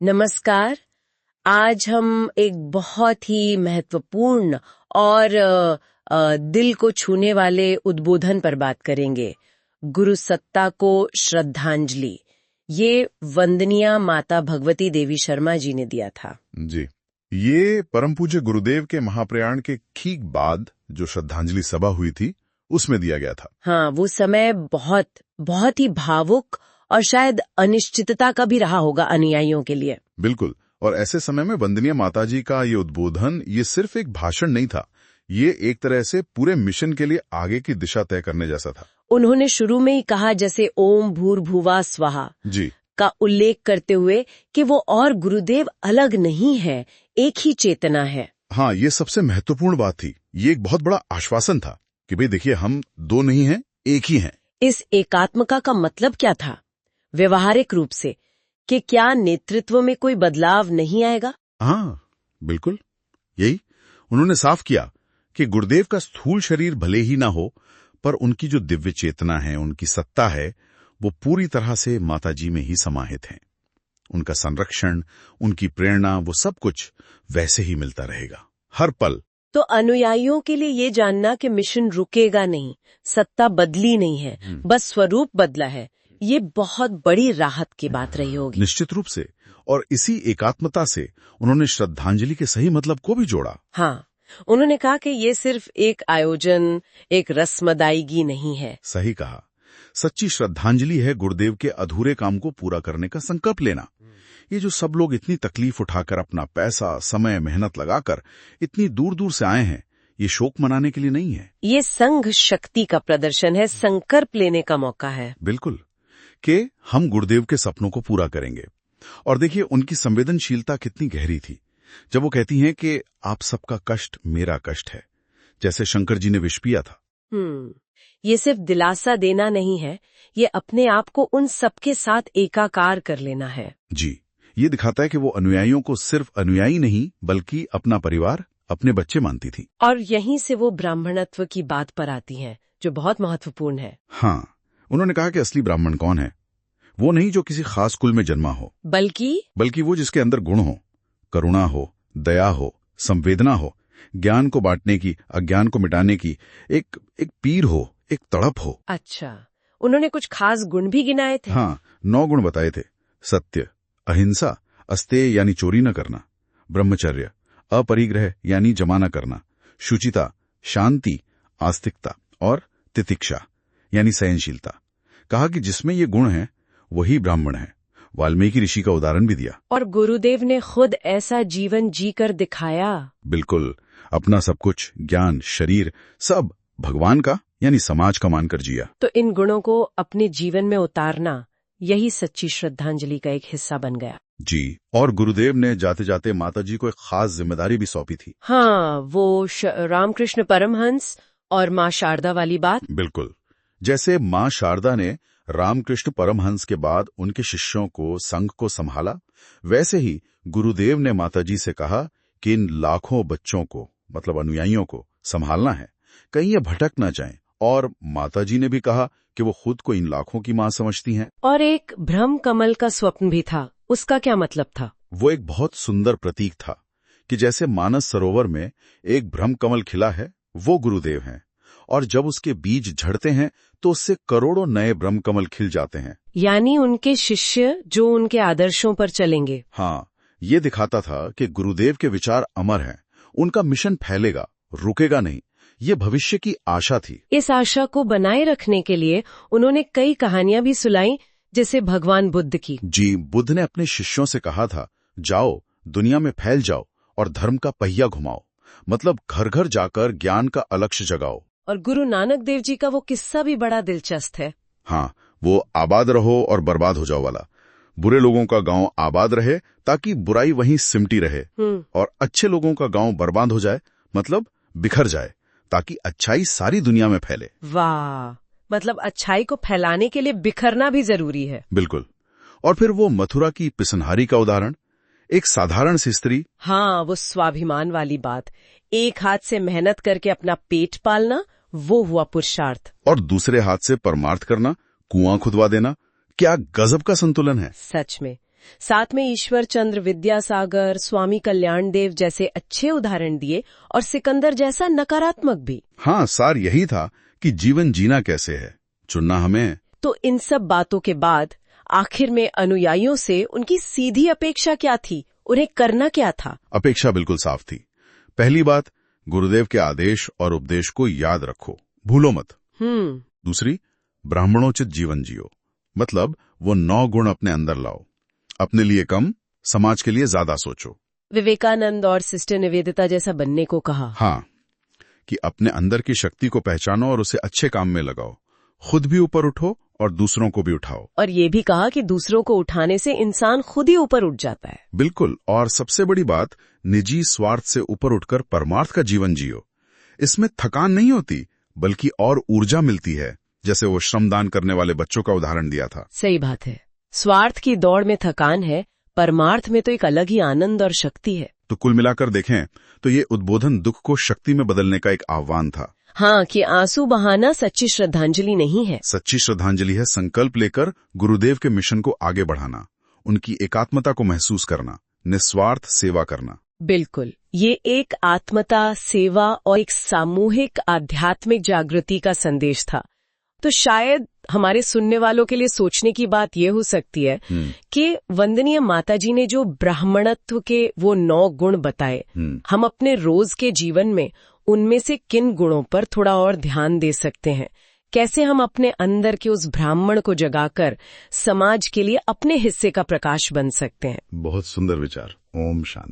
नमस्कार। आज हम एक बहुत ही महत्वपूर्ण और दिल को छूने वाले उद्बोधन पर बात करेंगे। गुरु सत्ता को श्रद्धांजलि। ये वंदनीय माता भगवती देवी शर्मा जी ने दिया था। जी, ये परम पूज्य गुरुदेव के महाप्रयाण के ठीक बाद जो श्रद्धांजलि सभा हुई थी उसमें दिया गया था। हाँ, वो समय बहुत ही भावुक और शायद अनिश्चितता का भी रहा होगा अनुयायियों के लिए। बिल्कुल। और ऐसे समय में वंदनीय माताजी का ये उद्बोधन ये सिर्फ एक भाषण नहीं था, ये एक तरह से पूरे मिशन के लिए आगे की दिशा तय करने जैसा था। उन्होंने शुरू में ही कहा, जैसे ओम भूर्भुवः स्वः जी का उल्लेख करते हुए कि वो और गुरुदेव अलग नहीं है, एक ही चेतना है। हाँ, ये सबसे महत्वपूर्ण बात थी। ये एक बहुत बड़ा आश्वासन था कि भाई देखिए, हम दो नहीं हैं, एक ही हैं। इस एकात्मता का मतलब क्या था व्यवहारिक रूप से, कि क्या नेतृत्व में कोई बदलाव नहीं आएगा? हाँ, बिल्कुल यही उन्होंने साफ किया कि गुरुदेव का स्थूल शरीर भले ही ना हो, पर उनकी जो दिव्य चेतना है, उनकी सत्ता है, वो पूरी तरह से माताजी में ही समाहित है। उनका संरक्षण, उनकी प्रेरणा, वो सब कुछ वैसे ही मिलता रहेगा हर पल। तो अनुयायियों के लिए ये जानना कि मिशन रुकेगा नहीं, सत्ता बदली नहीं है, बस स्वरूप बदला है, ये बहुत बड़ी राहत की बात रही होगी। निश्चित रूप से। और इसी एकात्मता से उन्होंने श्रद्धांजलि के सही मतलब को भी जोड़ा। हाँ, उन्होंने कहा कि ये सिर्फ एक आयोजन, एक रस्म अदायगी नहीं है। सही कहा। सच्ची श्रद्धांजलि है गुरुदेव के अधूरे काम को पूरा करने का संकल्प लेना। ये जो सब लोग इतनी तकलीफ उठाकर, अपना पैसा, समय, मेहनत लगाकर इतनी दूर दूर से आए हैं, ये शोक मनाने के लिए नहीं है। ये संघ शक्ति का प्रदर्शन है, संकल्प लेने का मौका है। बिल्कुल, कि हम गुरुदेव के सपनों को पूरा करेंगे। और देखिए, उनकी संवेदनशीलता कितनी गहरी थी जब वो कहती हैं कि आप सबका कष्ट मेरा कष्ट है, जैसे शंकर जी ने विष पिया था। ये सिर्फ दिलासा देना नहीं है, ये अपने आप को उन सबके साथ एकाकार कर लेना है। जी, ये दिखाता है कि वो अनुयायियों को सिर्फ अनुयायी नहीं, बल्कि अपना परिवार, अपने बच्चे मानती थी। और यहीं से वो ब्राह्मणत्व की बात पर आती है, जो बहुत महत्वपूर्ण है। हाँ, उन्होंने कहा कि असली ब्राह्मण कौन है? वो नहीं जो किसी खास कुल में जन्मा हो, बल्कि वो जिसके अंदर गुण हो, करुणा हो, दया हो, संवेदना हो, ज्ञान को बांटने की, अज्ञान को मिटाने की एक पीर हो, एक तड़प हो। अच्छा, उन्होंने कुछ खास गुण भी गिनाए थे? हाँ, 9 गुण बताए थे। सत्य, अहिंसा, अस्तेय यानी चोरी न करना, ब्रह्मचर्य, अपरिग्रह यानी जमा न करना, शुचिता, शांति, आस्तिकता और तितिक्षा यानी सहनशीलता। कहा कि जिसमें ये गुण हैं वही ब्राह्मण है। वाल्मीकि ऋषि का उदाहरण भी दिया। और गुरुदेव ने खुद ऐसा जीवन जीकर दिखाया। बिल्कुल, अपना सब कुछ, ज्ञान, शरीर, सब भगवान का यानी समाज का मानकर जिया। तो इन गुणों को अपने जीवन में उतारना, यही सच्ची श्रद्धांजलि का एक हिस्सा बन गया। जी, और गुरुदेव ने जाते जाते माताजी को एक खास जिम्मेदारी भी सौंपी थी। हाँ, वो रामकृष्ण परमहंस और माँ शारदा वाली बात। बिल्कुल, जैसे माँ शारदा ने रामकृष्ण परमहंस के बाद उनके शिष्यों को, संघ को संभाला, वैसे ही गुरुदेव ने माताजी से कहा कि इन लाखों बच्चों को, मतलब अनुयायियों को संभालना है, कहीं ये भटक न जाएं। और माताजी ने भी कहा कि वो खुद को इन लाखों की माँ समझती हैं। और एक ब्रह्म कमल का स्वप्न भी था। उसका क्या मतलब था? वो एक बहुत सुंदर प्रतीक था कि जैसे मानस सरोवर में एक ब्रह्म कमल खिला है, वो गुरुदेव हैं, और जब उसके बीज झड़ते हैं तो उससे करोड़ों नए ब्रह्म कमल खिल जाते हैं। यानी उनके शिष्य जो उनके आदर्शों पर चलेंगे। हाँ, ये दिखाता था कि गुरुदेव के विचार अमर हैं, उनका मिशन फैलेगा, रुकेगा नहीं। ये भविष्य की आशा थी। इस आशा को बनाए रखने के लिए उन्होंने कई कहानियां भी सुनाई, जैसे भगवान बुद्ध की। जी, बुद्ध ने अपने शिष्यों से कहा था, जाओ, दुनिया में फैल जाओ और धर्म का पहिया घुमाओ, मतलब घर घर जाकर ज्ञान का अलक्ष्य जगाओ। और गुरु नानक देव जी का वो किस्सा भी बड़ा दिलचस्प है। हाँ, वो आबाद रहो और बर्बाद हो जाओ वाला। बुरे लोगों का गांव आबाद रहे ताकि बुराई वहीं सिमटी रहे, और अच्छे लोगों का गांव बर्बाद हो जाए, मतलब बिखर जाए, ताकि अच्छाई सारी दुनिया में फैले। वाह, मतलब अच्छाई को फैलाने के लिए बिखरना भी जरूरी है। बिल्कुल। और फिर वो मथुरा की पिसनहारी का उदाहरण, एक साधारण सी स्त्री। हाँ, वो स्वाभिमान वाली बात, एक हाथ से मेहनत करके अपना पेट पालना, वो हुआ पुरुषार्थ। और दूसरे हाथ से परमार्थ करना, कुआं खुदवा देना, क्या गजब का संतुलन है। सच में, साथ में ईश्वर चंद्र विद्यासागर, स्वामी कल्याण देव जैसे अच्छे उदाहरण दिए और सिकंदर जैसा नकारात्मक भी। हाँ, सार यही था कि जीवन जीना कैसे है, चुनना हमें। तो इन सब बातों के बाद आखिर में अनुयायियों से उनकी सीधी अपेक्षा क्या थी, उन्हें करना क्या था? अपेक्षा बिल्कुल साफ थी। पहली बात, गुरुदेव के आदेश और उपदेश को याद रखो, भूलो मत। दूसरी, ब्राह्मणोचित जीवन जियो, मतलब वो 9 गुण अपने अंदर लाओ। अपने लिए कम, समाज के लिए ज्यादा सोचो। विवेकानंद और सिस्टर निवेदिता जैसा बनने को कहा। हाँ, कि अपने अंदर की शक्ति को पहचानो और उसे अच्छे काम में लगाओ। खुद भी ऊपर उठो और दूसरों को भी उठाओ। और ये भी कहा कि दूसरों को उठाने से इंसान खुद ही ऊपर उठ जाता है। बिल्कुल। और सबसे बड़ी बात, निजी स्वार्थ से ऊपर उठकर परमार्थ का जीवन जियो। इसमें थकान नहीं होती, बल्कि और ऊर्जा मिलती है, जैसे वो श्रमदान करने वाले बच्चों का उदाहरण दिया था। सही बात है। स्वार्थ की दौड़ में थकान है, परमार्थ में तो एक अलग ही आनंद और शक्ति है। तो कुल मिलाकर देखें तो ये उद्बोधन दुख को शक्ति में बदलने का एक आह्वान था। हाँ, कि आंसू बहाना सच्ची श्रद्धांजलि नहीं है। सच्ची श्रद्धांजलि है संकल्प लेकर गुरुदेव के मिशन को आगे बढ़ाना, उनकी एकात्मता को महसूस करना, निस्वार्थ सेवा करना। बिल्कुल, ये एक आत्मता, सेवा और एक सामूहिक आध्यात्मिक जागृति का संदेश था। तो शायद हमारे सुनने वालों के लिए सोचने की बात यह हो सकती है कि वंदनीय माताजी ने जो ब्राह्मणत्व के वो 9 गुण बताए, हम अपने रोज के जीवन में उनमें से किन गुणों पर थोड़ा और ध्यान दे सकते हैं? कैसे हम अपने अंदर के उस ब्राह्मण को जगाकर समाज के लिए अपने हिस्से का प्रकाश बन सकते हैं? बहुत सुंदर विचार। ओम शांति।